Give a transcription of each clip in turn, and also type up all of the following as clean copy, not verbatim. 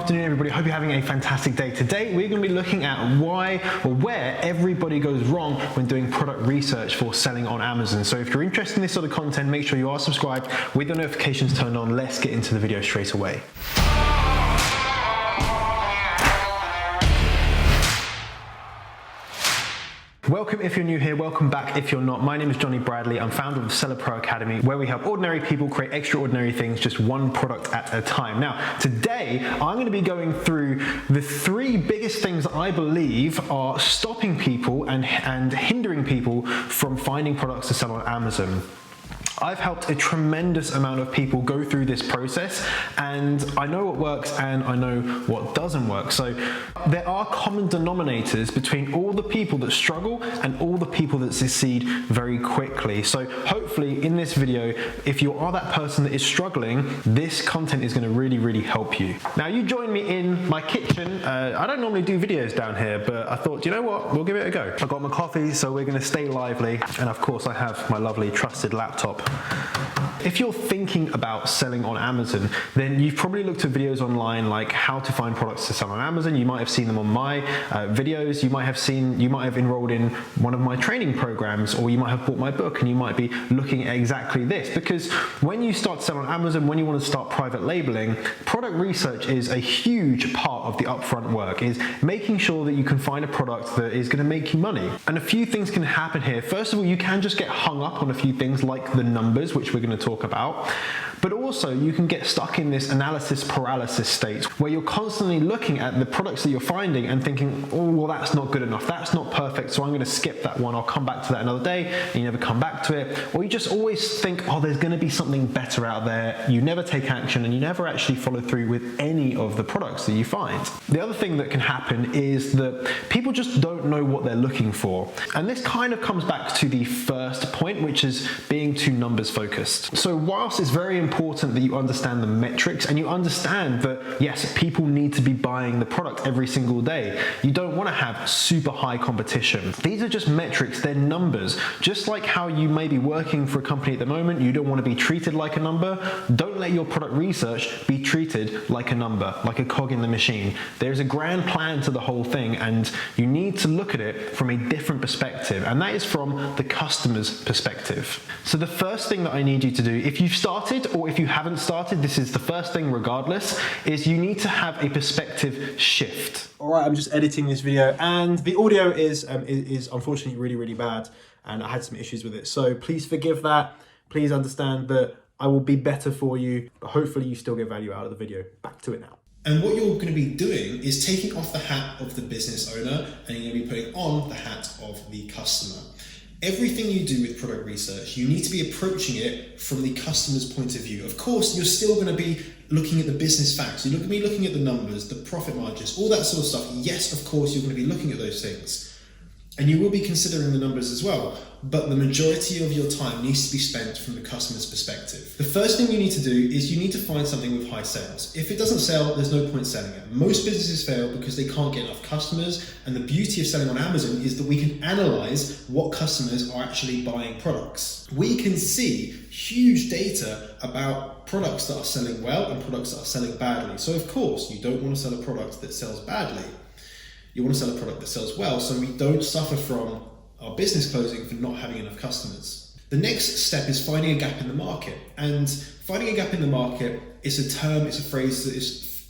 afternoon, everybody. Hope you're having a fantastic day. Today, we're going to be looking at why or where everybody goes wrong when doing product research for selling on Amazon. So if you're interested in this sort of content, make sure you are subscribed with your notifications turned on. Let's get into the video straight away. Welcome if you're new here, welcome back if you're not. My name is Jonny Bradley. I'm founder of the Seller Pro Academy, where we help ordinary people create extraordinary things, just one product at a time. Now, today, I'm going to be going through the three biggest things that I believe are stopping people and hindering people from finding products to sell on Amazon. I've helped a tremendous amount of people go through this process, and I know what works and I know what doesn't work. So there are common denominators between all the people that struggle and all the people that succeed very quickly. So hopefully in this video, if you are that person that is struggling, this content is going to really help you. Now, you join me in my kitchen. I don't normally do videos down here, but I thought, you know what, we'll give it a go. I got my coffee, so we're going to stay lively, and of course I have my lovely trusted laptop. If you're thinking about selling on Amazon, then you've probably looked at videos online like how to find products to sell on Amazon. You might have seen them on my videos. You might have enrolled in one of my training programs, or you might have bought my book and you might be looking at exactly this. Because when you start to sell on Amazon, when you want to start private labeling, product research is a huge part of the upfront work, is making sure that you can find a product that is going to make you money. And a few things can happen here. First of all, you can just get hung up on a few things like the numbers, which we're going to talk about. But also you can get stuck in this analysis paralysis state where you're constantly looking at the products that you're finding and thinking, oh, well, that's not good enough. That's not perfect. So I'm going to skip that one. I'll come back to that another day, and you never come back to it. Or you just always think, oh, there's going to be something better out there. You never take action and you never actually follow through with any of the products that you find. The other thing that can happen is that people just don't know what they're looking for. And this kind of comes back to the first point, which is being too numbers focused. So whilst it's very important that you understand the metrics and you understand that, yes, people need to be buying the product every single day, you don't want to have super high competition. These are just metrics, they're numbers. Just like how you may be working for a company at the moment, you don't want to be treated like a number. Don't let your product research be treated like a number, like a cog in the machine. There's a grand plan to the whole thing, and you need to look at it from a different perspective, and that is from the customer's perspective. So the first thing that I need you to do, if you've started or if you haven't started, this is the first thing regardless, is you need to have a perspective shift. All right, I'm just editing this video, and the audio is unfortunately really bad, and I had some issues with it. So please forgive that. Please understand that I will be better for you, but hopefully you still get value out of the video. Back to it now. And what you're going to be doing is taking off the hat of the business owner, and you're going to be putting on the hat of the customer. Everything you do with product research, you need to be approaching it from the customer's point of view. Of course, you're still going to be looking at the business facts. You're going to be looking at the numbers, the profit margins, all that sort of stuff. Yes, of course, you're going to be looking at those things. And you will be considering the numbers as well, but the majority of your time needs to be spent from the customer's perspective. The first thing you need to do is you need to find something with high sales. If it doesn't sell, there's no point selling it. Most businesses fail because they can't get enough customers, and the beauty of selling on Amazon is that we can analyze what customers are actually buying products. We can see huge data about products that are selling well and products that are selling badly. So of course, you don't want to sell a product that sells badly. You want to sell a product that sells well, so we don't suffer from our business closing for not having enough customers. The next step is finding a gap in the market. And finding a gap in the market is a term, it's a phrase that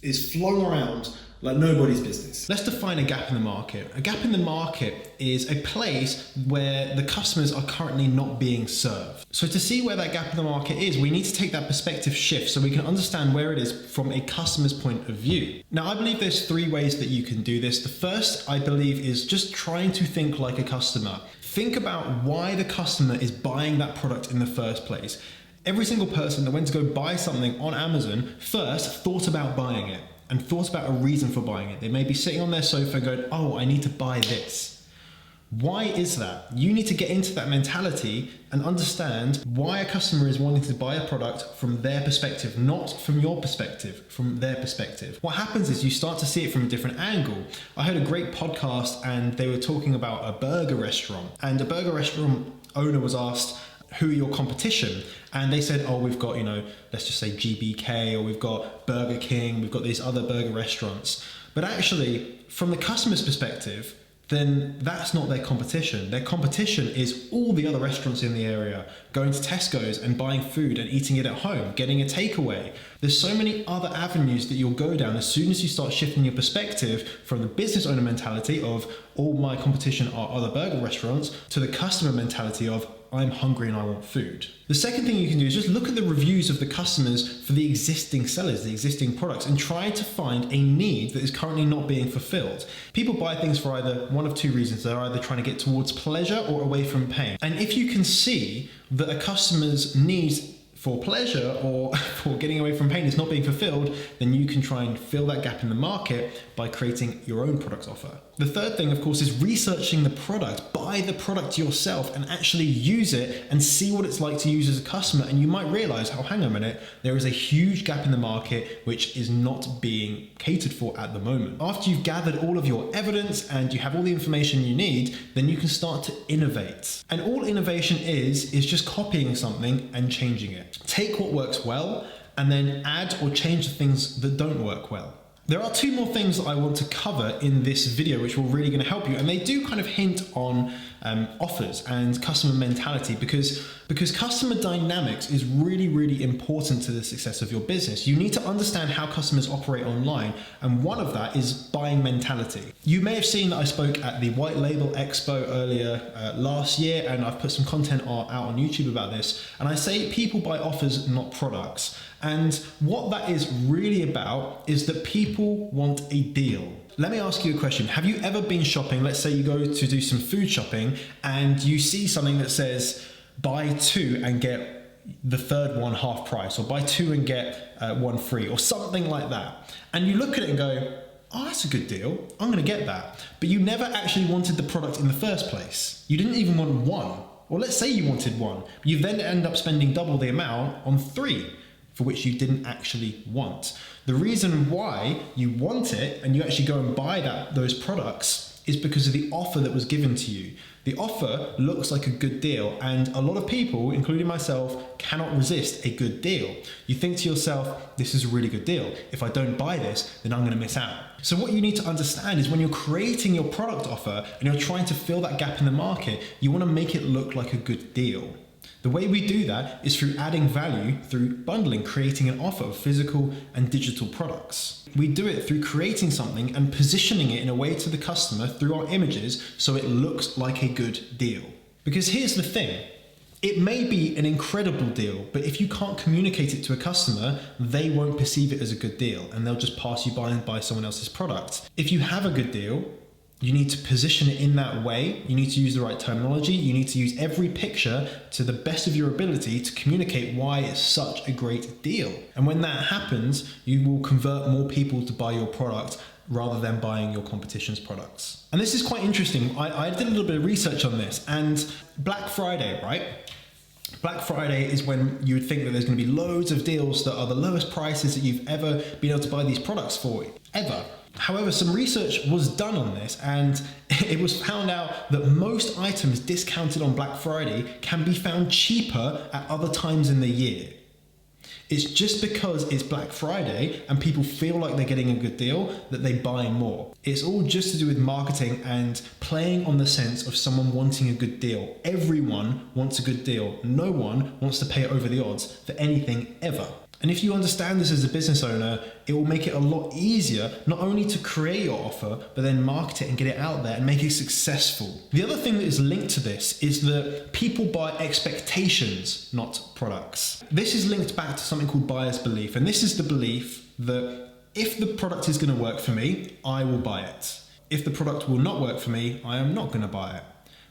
is flung around like nobody's business. Let's define a gap in the market. A gap in the market is a place where the customers are currently not being served. So to see where that gap in the market is, we need to take that perspective shift so we can understand where it is from a customer's point of view. Now, I believe there's three ways that you can do this. The first, I believe, is just trying to think like a customer. Think about why the customer is buying that product in the first place. Every single person that went to go buy something on Amazon first thought about buying it and thought about a reason for buying it. They may be sitting on their sofa going, oh, I need to buy this. Why is that? You need to get into that mentality and understand why a customer is wanting to buy a product from their perspective, not from your perspective, from their perspective. What happens is you start to see it from a different angle. I heard a great podcast and they were talking about a burger restaurant, and a burger restaurant owner was asked, who are your competition? And they said, oh, we've got, let's just say GBK, or we've got Burger King, we've got these other burger restaurants. But actually, from the customer's perspective, then that's not their competition. Their competition is all the other restaurants in the area, going to Tesco's and buying food and eating it at home, getting a takeaway. There's so many other avenues that you'll go down as soon as you start shifting your perspective from the business owner mentality of all my competition are other burger restaurants to the customer mentality of I'm hungry and I want food. The second thing you can do is just look at the reviews of the customers for the existing sellers, the existing products, and try to find a need that is currently not being fulfilled. People buy things for either one of two reasons. They're either trying to get towards pleasure or away from pain. And if you can see that a customer's needs for pleasure or for getting away from pain is not being fulfilled, then you can try and fill that gap in the market by creating your own product offer. The third thing, of course, is researching the product. Buy the product yourself and actually use it and see what it's like to use as a customer. And you might realize, oh, hang on a minute, there is a huge gap in the market which is not being catered for at the moment. After you've gathered all of your evidence and you have all the information you need, then you can start to innovate. And all innovation is just copying something and changing it. Take what works well and then add or change the things that don't work well. There are two more things that I want to cover in this video which will really going to help you, and they do kind of hint on offers and customer mentality because customer dynamics is really, really important to the success of your business. You need to understand how customers operate online, and one of that is buying mentality. You may have seen that I spoke at the White Label Expo earlier last year, and I've put some content out on YouTube about this, and I say people buy offers, not products. And what that is really about is that people want a deal. Let me ask you a question. Have you ever been shopping? Let's say you go to do some food shopping and you see something that says buy two and get the third one half price, or buy two and get one free, or something like that. And you look at it and go, oh, that's a good deal. I'm gonna get that. But you never actually wanted the product in the first place. You didn't even want one. Or let's say you wanted one. You then end up spending double the amount on three, for which you didn't actually want. The reason why you want it and you actually go and buy those products is because of the offer that was given to you. The offer looks like a good deal, and a lot of people, including myself, cannot resist a good deal. You think to yourself, this is a really good deal. If I don't buy this, then I'm going to miss out. So what you need to understand is when you're creating your product offer and you're trying to fill that gap in the market, you want to make it look like a good deal. The way we do that is through adding value through bundling, creating an offer of physical and digital products. We do it through creating something and positioning it in a way to the customer through our images so it looks like a good deal. Because here's the thing, it may be an incredible deal, but if you can't communicate it to a customer, they won't perceive it as a good deal and they'll just pass you by and buy someone else's product. If you have a good deal, you need to position it in that way. You need to use the right terminology. You need to use every picture to the best of your ability to communicate why it's such a great deal. And when that happens, you will convert more people to buy your product rather than buying your competition's products. And this is quite interesting. I did a little bit of research on this, and Black Friday, right? Black Friday is when you would think that there's going to be loads of deals that are the lowest prices that you've ever been able to buy these products for, ever. However, some research was done on this, and it was found out that most items discounted on Black Friday can be found cheaper at other times in the year. It's just because it's Black Friday and people feel like they're getting a good deal that they buy more. It's all just to do with marketing and playing on the sense of someone wanting a good deal. Everyone wants a good deal. No one wants to pay over the odds for anything ever. And if you understand this as a business owner, it will make it a lot easier not only to create your offer, but then market it and get it out there and make it successful. The other thing that is linked to this is that people buy expectations, not products. This is linked back to something called buyer's belief. And this is the belief that if the product is going to work for me, I will buy it. If the product will not work for me, I am not going to buy it.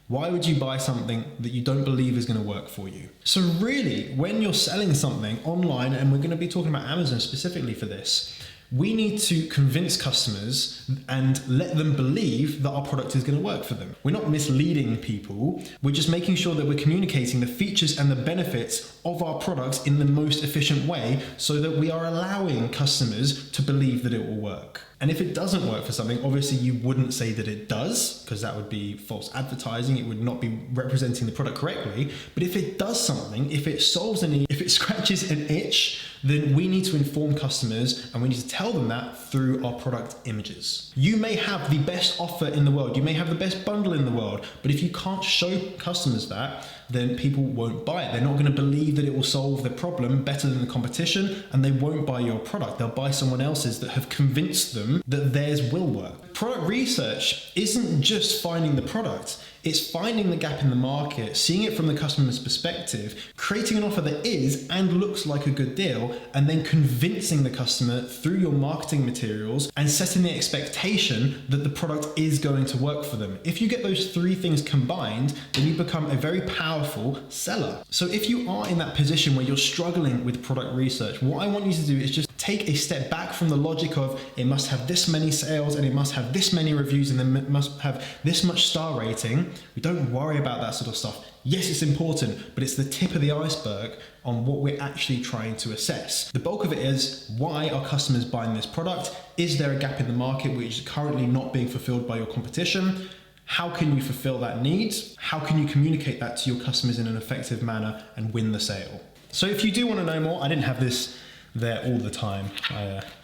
Why would you buy something that you don't believe is going to work for you? So really, when you're selling something online, and we're going to be talking about Amazon specifically for this, we need to convince customers and let them believe that our product is going to work for them. We're not misleading people. We're just making sure that we're communicating the features and the benefits of our products in the most efficient way so that we are allowing customers to believe that it will work. And if it doesn't work for something, obviously you wouldn't say that it does, because that would be false advertising. It would not be representing the product correctly. But if it does something, if it solves a need, if it scratches an itch, then we need to inform customers and we need to tell them that through our product images. You may have the best offer in the world, you may have the best bundle in the world, but if you can't show customers that, then people won't buy it. They're not going to believe that it will solve the problem better than the competition, and they won't buy your product. They'll buy someone else's that have convinced them that theirs will work. Product research isn't just finding the product, it's finding the gap in the market, seeing it from the customer's perspective, creating an offer that is and looks like a good deal, and then convincing the customer through your marketing materials and setting the expectation that the product is going to work for them. If you get those three things combined, then you become a very powerful seller. So if you are in that position where you're struggling with product research, what I want you to do is just take a step back from the logic of it must have this many sales and it must have this many reviews and then it must have this much star rating. We don't worry about that sort of stuff. Yes, it's important, but it's the tip of the iceberg on what we're actually trying to assess. The bulk of it is, why are customers buying this product? Is there a gap in the market which is currently not being fulfilled by your competition? How can you fulfill that need? How can you communicate that to your customers in an effective manner and win the sale? So if you do want to know more, I didn't have this there all the time.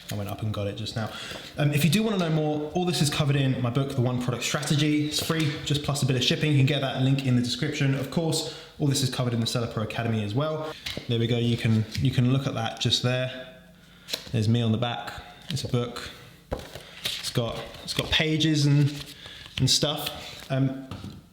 I went up and got it just now. If you do want to know more, all this is covered in my book, The One Product Strategy. It's free, just plus a bit of shipping. You can get that link in the description. Of course, all this is covered in the Seller Pro Academy as well. There we go. You can look at that just there. There's me on the back. It's a book. It's got pages and stuff.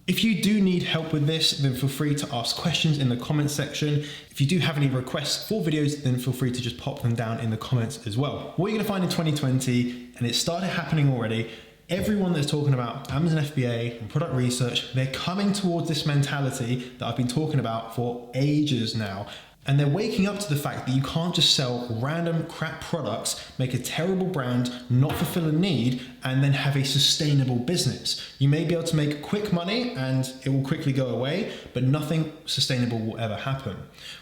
If you do need help with this, then feel free to ask questions in the comments section. If you do have any requests for videos, then feel free to just pop them down in the comments as well. What you're gonna find in 2020, and it started happening already, everyone that's talking about Amazon FBA and product research, they're coming towards this mentality that I've been talking about for ages now. And they're waking up to the fact that you can't just sell random crap products, make a terrible brand, not fulfill a need, and then have a sustainable business. You may be able to make quick money and it will quickly go away, but nothing sustainable will ever happen.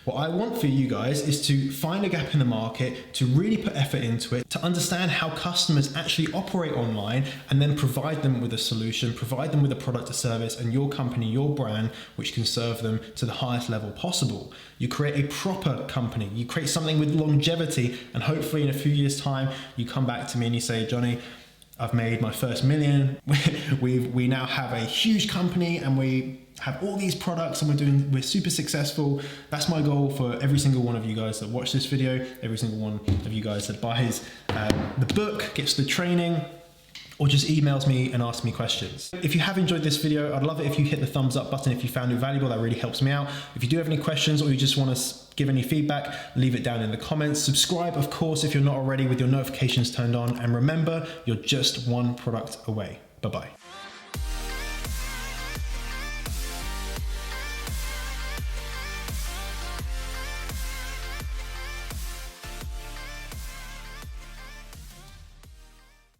What I want for you guys is to find a gap in the market, to really put effort into it, to understand how customers actually operate online, and then provide them with a solution, provide them with a product or service and your company, your brand, which can serve them to the highest level possible. You create a proper company, you create something with longevity, and hopefully in a few years' time, you come back to me and you say, Johnny, I've made my first million. We now have a huge company and we have all these products and we're super successful. That's my goal for every single one of you guys that watch this video, every single one of you guys that buys the book, gets the training, or just emails me and asks me questions. If you have enjoyed this video, I'd love it if you hit the thumbs up button if you found it valuable. That really helps me out. If you do have any questions or you just want to give any feedback, leave it down in the comments. Subscribe, of course, if you're not already, with your notifications turned on. And remember, you're just one product away. Bye-bye.